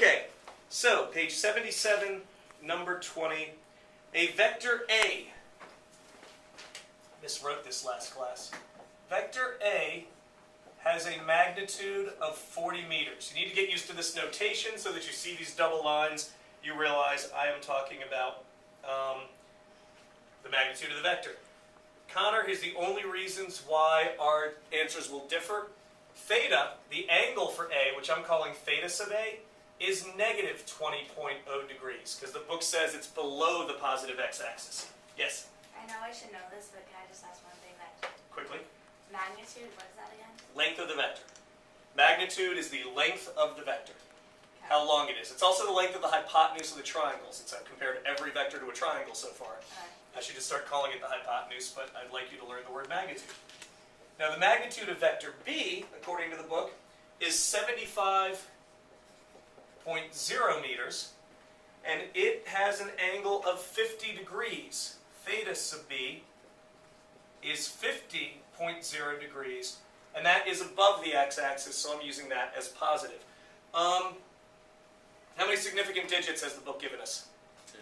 Okay, so page 77, number 20. A vector A. Miswrote this last class. Vector A has a magnitude of 40 meters. You need to get used to this notation so that you see these double lines. You realize I am talking about the magnitude of the vector. Connor, here's the only reasons why our answers will differ. Theta, the angle for A, which I'm calling theta sub A, is negative 20.0 degrees, because the book says it's below the positive x-axis. Yes? I know I should know this, but can I just ask one thing? That Quickly. magnitude, what is that again? Length of the vector. Magnitude is the length of the vector. How long it is. It's also the length of the hypotenuse of the triangle, since I've compared every vector to a triangle so far. I should just start calling it the hypotenuse, but I'd like you to learn the word magnitude. Now the magnitude of vector B, according to the book, is 75.0 meters, and it has an angle of 50 degrees. Theta sub B is 50.0 degrees, and that is above the x-axis, so I'm using that as positive. How many significant digits has the book given us? 2.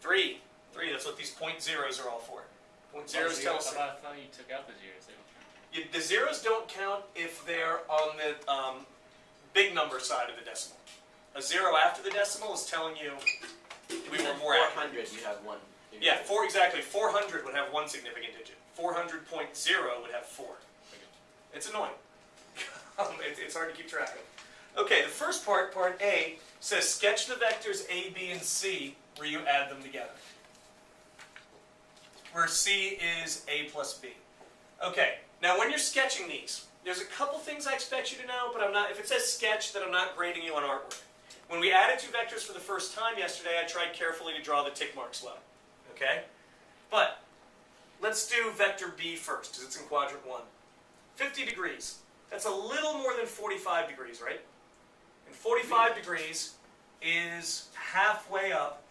3. 3, that's what these point zeros are all for. Point zeros tell us. I thought you took out the zeros. They don't count. The zeros don't count if they're on the big number side of the decimal. A zero after the decimal is telling you we were more accurate. 400, you have one. Yeah, exactly. 400 would have one significant digit. 400.0 would have 4. It's annoying. It's hard to keep track of. Okay, the first part, part A, says sketch the vectors A, B, and C where you add them together. Where C is A plus B. Okay, now when you're sketching these, there's a couple things I expect you to know, but I'm not. If it says sketch, then I'm not grading you on artwork. When we added two vectors for the first time yesterday, I tried carefully to draw the tick marks well. Okay? But let's do vector B first, because it's in quadrant 1. 50 degrees. That's a little more than 45 degrees, right? And 45 degrees is halfway up.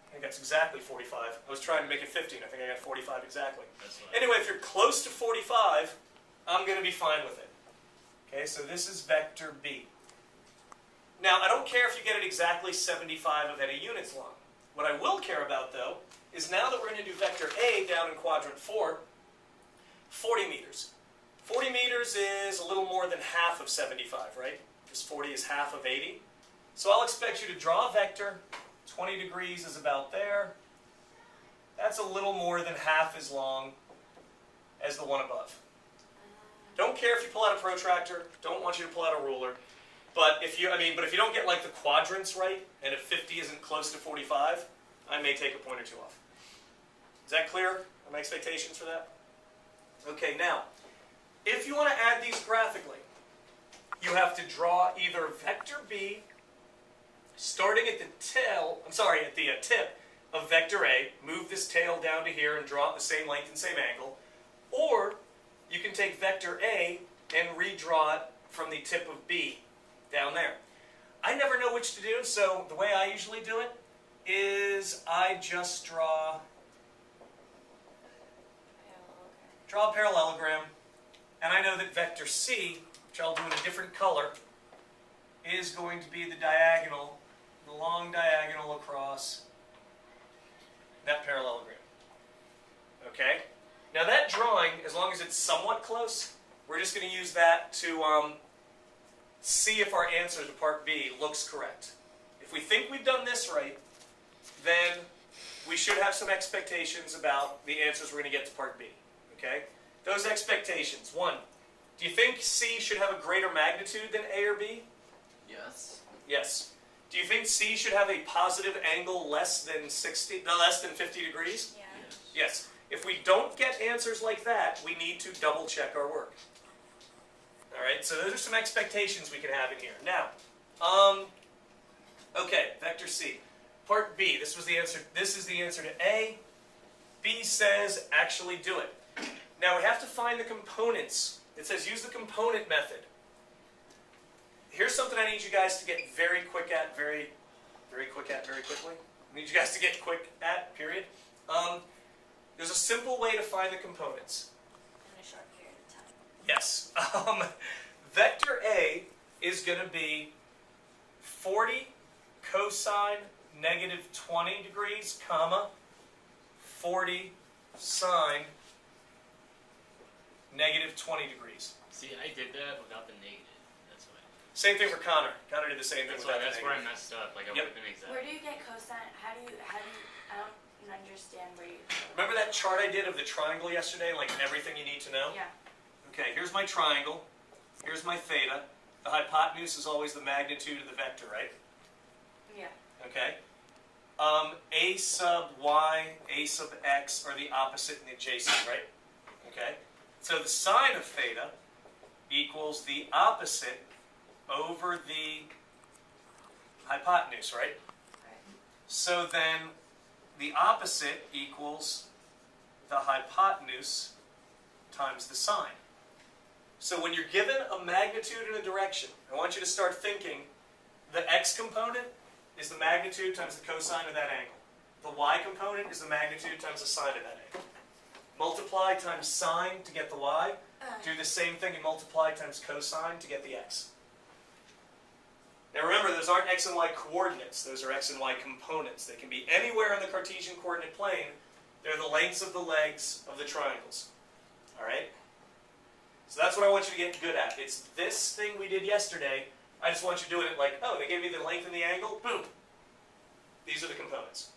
I think that's exactly 45. I was trying to make it 50, and I think I got 45 exactly. Anyway, if you're close to 45, I'm going to be fine with it. Okay, so this is vector B. Now, I don't care if you get it exactly 75 of any units long. What I will care about, though, is now that we're going to do vector A down in quadrant 4, 40 meters. 40 meters is a little more than half of 75, right? Because 40 is half of 80. So I'll expect you to draw a vector. 20 degrees is about there. That's a little more than half as long as the one above. Don't care if you pull out a protractor. Don't want you to pull out a ruler. But if you don't get like the quadrants right, and if 50 isn't close to 45, I may take a point or two off. Is that clear? Are my expectations for that? Okay, now, if you want to add these graphically, you have to draw either vector B starting at the tip of vector A, move this tail down to here and draw it the same length and same angle, or you can take vector A and redraw it from the tip of B down there. I never know which to do, so the way I usually do it is I just draw a parallelogram, and I know that vector C, which I'll do in a different color, is going to be the diagonal, the long diagonal across that parallelogram. Okay? Now that drawing, as long as it's somewhat close, we're just going to use that to see if our answer to part B looks correct. If we think we've done this right, then we should have some expectations about the answers we're going to get to part B. Okay? Those expectations. 1, do you think C should have a greater magnitude than A or B? Yes. Yes. Do you think C should have a positive angle less than 50 degrees? Yeah. Yes. If we don't get answers like that, we need to double check our work. All right, so those are some expectations we can have in here. Now, okay, vector C. Part B, this was the answer. This is the answer to A. B says actually do it. Now we have to find the components. It says use the component method. Here's something I need you guys to get very quickly. I need you guys to get quick at, period. There's a simple way to find the components. In a short period of time. Yes. Vector A is going to be 40 cosine negative 20 degrees, comma, 40 sine negative 20 degrees. See, I did that without the negative. That's why. Same thing for Connor. Connor did the same thing That's without why. the That's where I negative. messed up. Like I Yep. would have been exact. Where do you get cosine? How do you, I don't understand where you. Remember that chart I did of the triangle yesterday, like everything you need to know? Yeah. Okay, here's my triangle. Here's my theta. The hypotenuse is always the magnitude of the vector, right? Yeah. Okay. A sub y, a sub x are the opposite and adjacent, right? Okay. So the sine of theta equals the opposite over the hypotenuse, right? Right. So then the opposite equals the hypotenuse times the sine. So when you're given a magnitude and a direction, I want you to start thinking the x component is the magnitude times the cosine of that angle. The y component is the magnitude times the sine of that angle. Multiply times sine to get the y. Do the same thing and multiply times cosine to get the x. Now remember, those aren't x and y coordinates. Those are x and y components. They can be anywhere on the Cartesian coordinate plane. They're the lengths of the legs of the triangles. All right? So that's what I want you to get good at. It's this thing we did yesterday. I just want you doing it like, oh, they gave me the length and the angle. Boom. These are the components.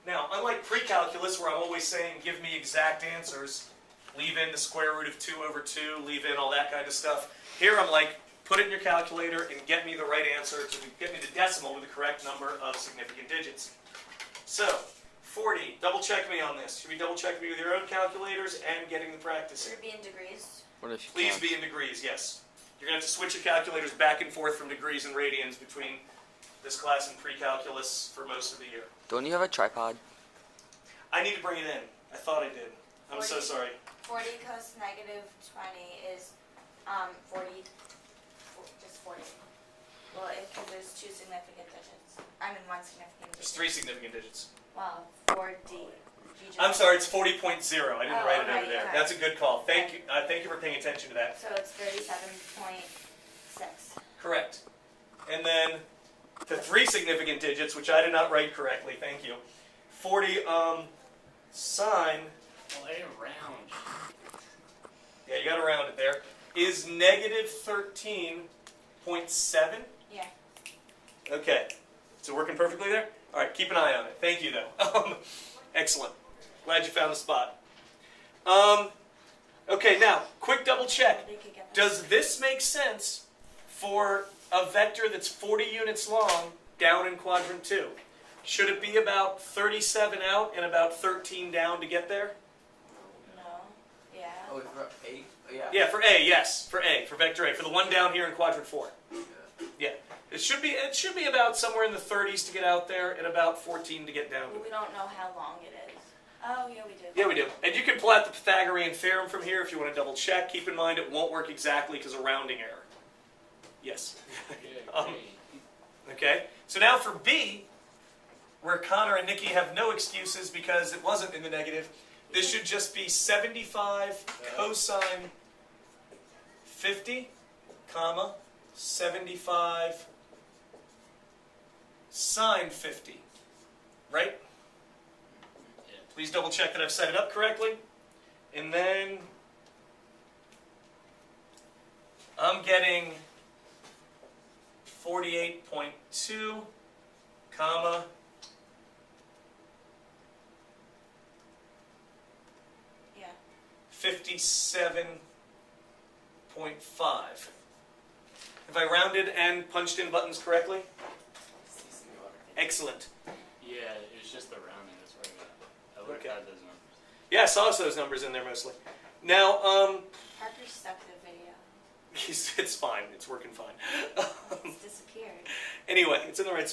Now, unlike pre-calculus, where I'm always saying, give me exact answers, leave in the square root of 2 over 2, leave in all that kind of stuff. Here I'm like, put it in your calculator and get me the right answer to get me the decimal with the correct number of significant digits. So, 40. Double check me on this. Should we double check me with your own calculators and getting the practice Should in? it be in degrees? What if you Please be in degrees, yes. You're going to have to switch your calculators back and forth from degrees and radians between this class and pre-calculus for most of the year. Don't you have a tripod? I need to bring it in. I thought I did. I'm so 40. sorry. 40 cos negative 20 is 40, just 40. Well, because there's two significant digits. I mean, one significant digit. There's 3 significant digits. Wow, 4D. I'm sorry, it's 40.0. I didn't Oh, write it right, over there. okay. That's a good call. Thank you for paying attention to that. So it's 37.6. Correct. And then the 3 significant digits, which I did not write correctly. Thank you. 40 sine. Well, I didn't round. Yeah, you got to round it there. Is negative 13.7. Yeah. Okay. So working perfectly there? All right, keep an eye on it. Thank you, though. Excellent. Glad you found the spot. Okay, now, quick double check. They could get that. Does this make sense for a vector that's 40 units long down in quadrant 2? Should it be about 37 out and about 13 down to get there? No. Yeah. Oh, for 8? Yeah. Yeah, for A, yes. For A, for vector A. For the one down here in quadrant 4. Yeah. It should be about somewhere in the 30s to get out there and about 14 to get down to Well, it. we don't know how long it is. Oh, yeah, we do. Yeah, we do. And you can pull out the Pythagorean theorem from here if you want to double check. Keep in mind it won't work exactly because of rounding error. Yes. Yeah, great. Okay. So now for B, where Connor and Nikki have no excuses because it wasn't in the negative, this should just be 75 cosine 50, comma, 75 sine 50. Right? Yeah. Please double check that I've set it up correctly. And then I'm getting 48.2, comma, Yeah. 57.5. Have I rounded and punched in buttons correctly? Excellent. Yeah, it was just the rounding. That's where I would have Okay. had those numbers. Yeah, I saw those numbers in there mostly. Now, Parker stuck the video. it's fine. It's working fine. It's disappeared. Anyway, it's in the right spot.